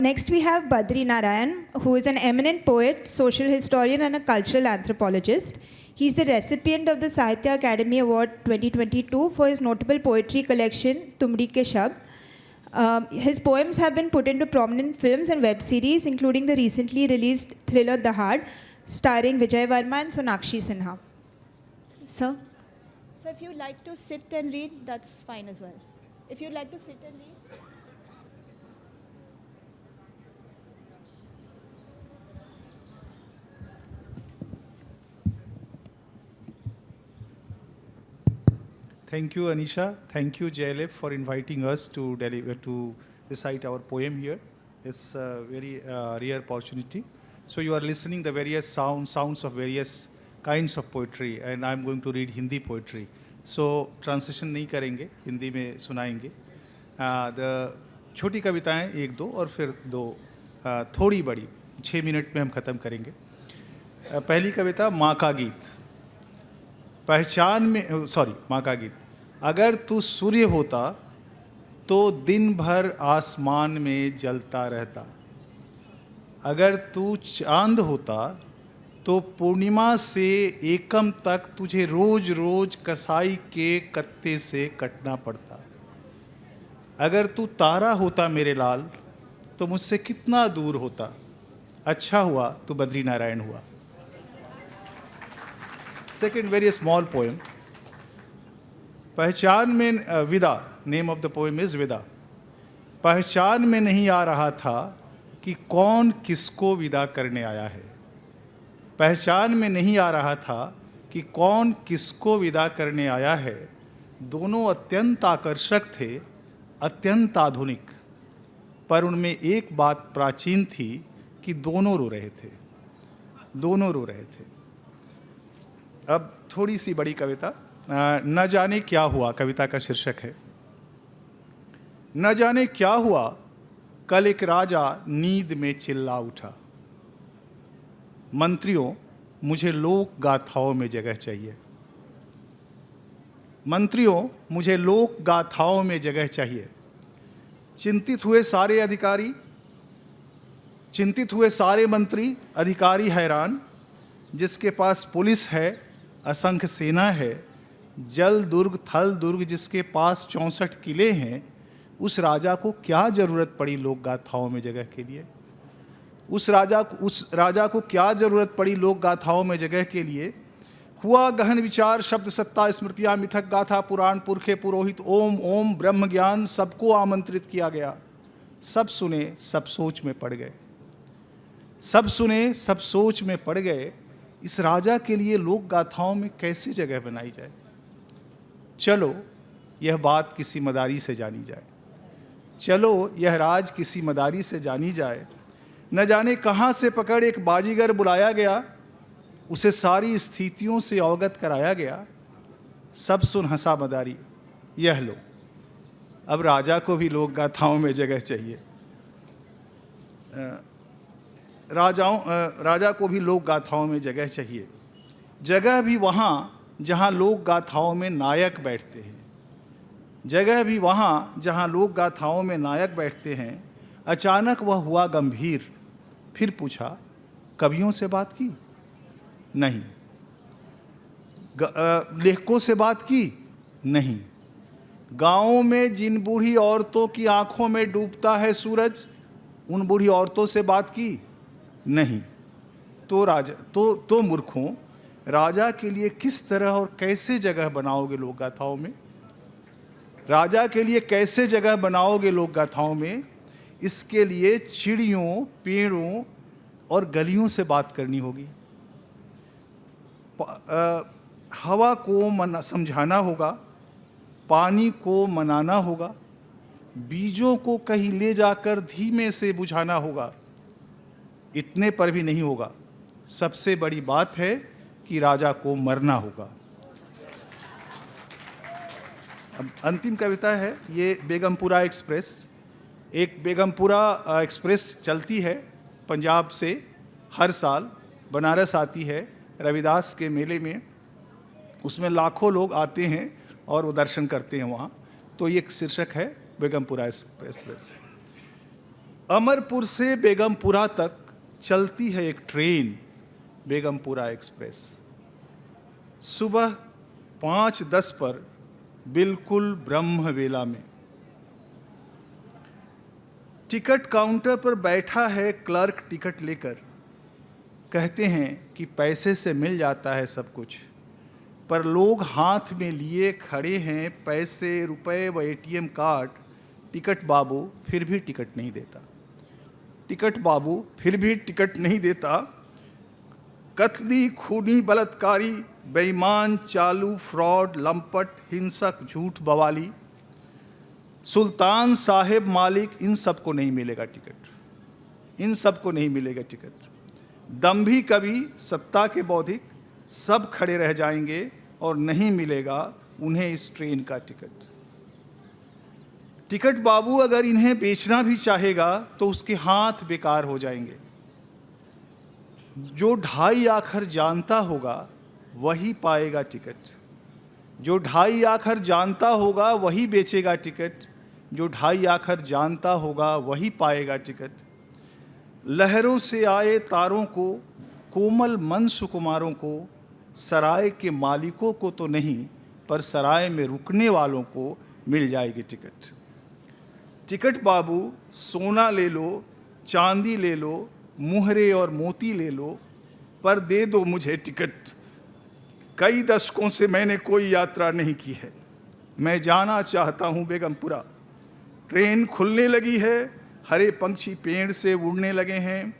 Next, we have Badri Narayan, who is an eminent poet, social historian, and a cultural anthropologist. He is the recipient of the Sahitya Academy Award 2022 for his notable poetry collection, Tumdi Ke Shabd. His poems have been put into prominent films and web series, including the recently released thriller Dahad, starring Vijay Varma and Sonakshi Sinha. Sir? So if you'd like to sit and read, that's fine as well. If you'd like to sit and read. Thank you, Anisha. Thank you, JLF, for inviting us to recite our poem here. It's a very rare opportunity. So you are listening the various sounds of various kinds of poetry, and I'm going to read Hindi poetry. So translation नहीं करेंगे, हिंदी में सुनाएंगे. The छोटी कविताएं एक दो और फिर दो थोड़ी बड़ी 6 मिनट में हम ख़त्म करेंगे. पहली कविता माँ का गीत. पहचान में माँ का गीत. अगर तू सूर्य होता तो दिन भर आसमान में जलता रहता. अगर तू चांद होता तो पूर्णिमा से एकम तक तुझे रोज रोज कसाई के कत्ते से कटना पड़ता. अगर तू तारा होता मेरे लाल तो मुझसे कितना दूर होता. अच्छा हुआ तू बद्री नारायण हुआ. Second very small poem. पहचान में विदा. Name of the poem is विदा. पहचान में नहीं आ रहा था कि कौन किसको विदा करने आया है. पहचान में नहीं आ रहा था कि कौन किसको विदा करने आया है. दोनों अत्यंत आकर्षक थे, अत्यंत आधुनिक, पर उनमें एक बात प्राचीन थी कि दोनों रो रहे थे. दोनों रो रहे थे. अब थोड़ी सी बड़ी कविता. न जाने क्या हुआ कविता का शीर्षक है. न जाने क्या हुआ कल एक राजा नींद में चिल्ला उठा. मंत्रियों मुझे लोक गाथाओं में जगह चाहिए. मंत्रियों मुझे लोक गाथाओं में जगह चाहिए. चिंतित हुए सारे अधिकारी, चिंतित हुए सारे मंत्री अधिकारी हैरान. जिसके पास पुलिस है, असंख्य सेना है, जल दुर्ग थल दुर्ग जिसके पास 64 किले हैं, उस राजा को क्या जरूरत पड़ी लोक गाथाओं में जगह के लिए. उस राजा को क्या जरूरत पड़ी लोक गाथाओं में जगह के लिए. हुआ गहन विचार, शब्द सत्ता, स्मृतियाँ, मिथक गाथा, पुराण, पुरखे, पुरोहित, ओम ओम ब्रह्म ज्ञान, सबको आमंत्रित किया गया. सब सुने, सब सोच में पड़ गए. सब सुने, सब सोच में पड़ गए. इस राजा के लिए लोक गाथाओं में कैसे जगह बनाई जाए. चलो यह बात किसी मदारी से जानी जाए. चलो यह राज किसी मदारी से जानी जाए. न जाने कहाँ से पकड़ एक बाजीगर बुलाया गया. उसे सारी स्थितियों से अवगत कराया गया. सब सुन हंसा मदारी, यह लो. अब राजा को भी लोक गाथाओं में जगह चाहिए. राजा को भी लोक गाथाओं में जगह चाहिए. जगह भी वहाँ जहाँ लोक गाथाओं में नायक बैठते हैं. जगह भी वहाँ जहाँ लोक गाथाओं में नायक बैठते हैं. अचानक वह हुआ गंभीर. फिर पूछा, कवियों से बात की? नहीं. लेखकों से बात की? नहीं. गाँवों में जिन बूढ़ी औरतों की आंखों में डूबता है सूरज, उन बूढ़ी औरतों से बात की? नहीं. तो मूर्खों, राजा के लिए किस तरह और कैसे जगह बनाओगे लोक गाथाओं में. राजा के लिए कैसे जगह बनाओगे लोक गाथाओं में. इसके लिए चिड़ियों, पेड़ों और गलियों से बात करनी होगी. हवा को समझाना होगा, पानी को मनाना होगा, बीजों को कहीं ले जाकर धीमे से बुझाना होगा. इतने पर भी नहीं होगा. सबसे बड़ी बात है कि राजा को मरना होगा. अब अंतिम कविता है ये बेगमपुरा एक्सप्रेस. एक बेगमपुरा एक्सप्रेस चलती है पंजाब से, हर साल बनारस आती है रविदास के मेले में. उसमें लाखों लोग आते हैं और वो दर्शन करते हैं वहाँ. तो ये शीर्षक है बेगमपुरा एक्सप्रेस. अमरपुर से बेगमपुरा तक चलती है एक ट्रेन, बेगमपुरा एक्सप्रेस। सुबह 5:10 पर बिल्कुल ब्रह्म वेला में टिकट काउंटर पर बैठा है क्लर्क टिकट लेकर। कहते हैं कि पैसे से मिल जाता है सब कुछ, पर लोग हाथ में लिए खड़े हैं पैसे, रुपए व एटीएम कार्ड। टिकट बाबू फिर भी टिकट नहीं देता, टिकट बाबू फिर भी टिकट नहीं देता। कत्ली, खूनी, बलात्कारी, बेईमान, चालू, फ्रॉड, लंपट, हिंसक, झूठ, बवाली, सुल्तान साहेब, मालिक, इन सबको नहीं मिलेगा टिकट, इन सबको नहीं मिलेगा टिकट। दंभी कवि, सत्ता के बौद्धिक सब खड़े रह जाएंगे और नहीं मिलेगा उन्हें इस ट्रेन का टिकट। टिकट बाबू अगर इन्हें बेचना भी चाहेगा तो उसके हाथ बेकार हो जाएंगे। जो 2.5 आखर जानता होगा वही पाएगा टिकट, जो 2.5 आखर जानता होगा वही बेचेगा टिकट, जो 2.5 आखर जानता होगा वही पाएगा टिकट। लहरों से आए तारों को, कोमल मन सुकुमारों को, सराय के मालिकों को तो नहीं पर सराय में रुकने वालों को मिल जाएगी टिकट। टिकट बाबू सोना ले लो, चांदी ले लो, मुहरे और मोती ले लो, पर दे दो मुझे टिकट। कई दशकों से मैंने कोई यात्रा नहीं की है, मैं जाना चाहता हूँ बेगमपुरा। ट्रेन खुलने लगी है, हरे पंछी पेड़ से उड़ने लगे हैं।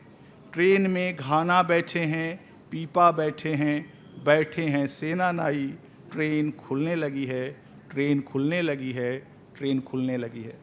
ट्रेन में घाना बैठे हैं, पीपा बैठे हैं, बैठे हैं सेना नाई। ट्रेन खुलने लगी है, ट्रेन खुलने लगी है, ट्रेन खुलने लगी है।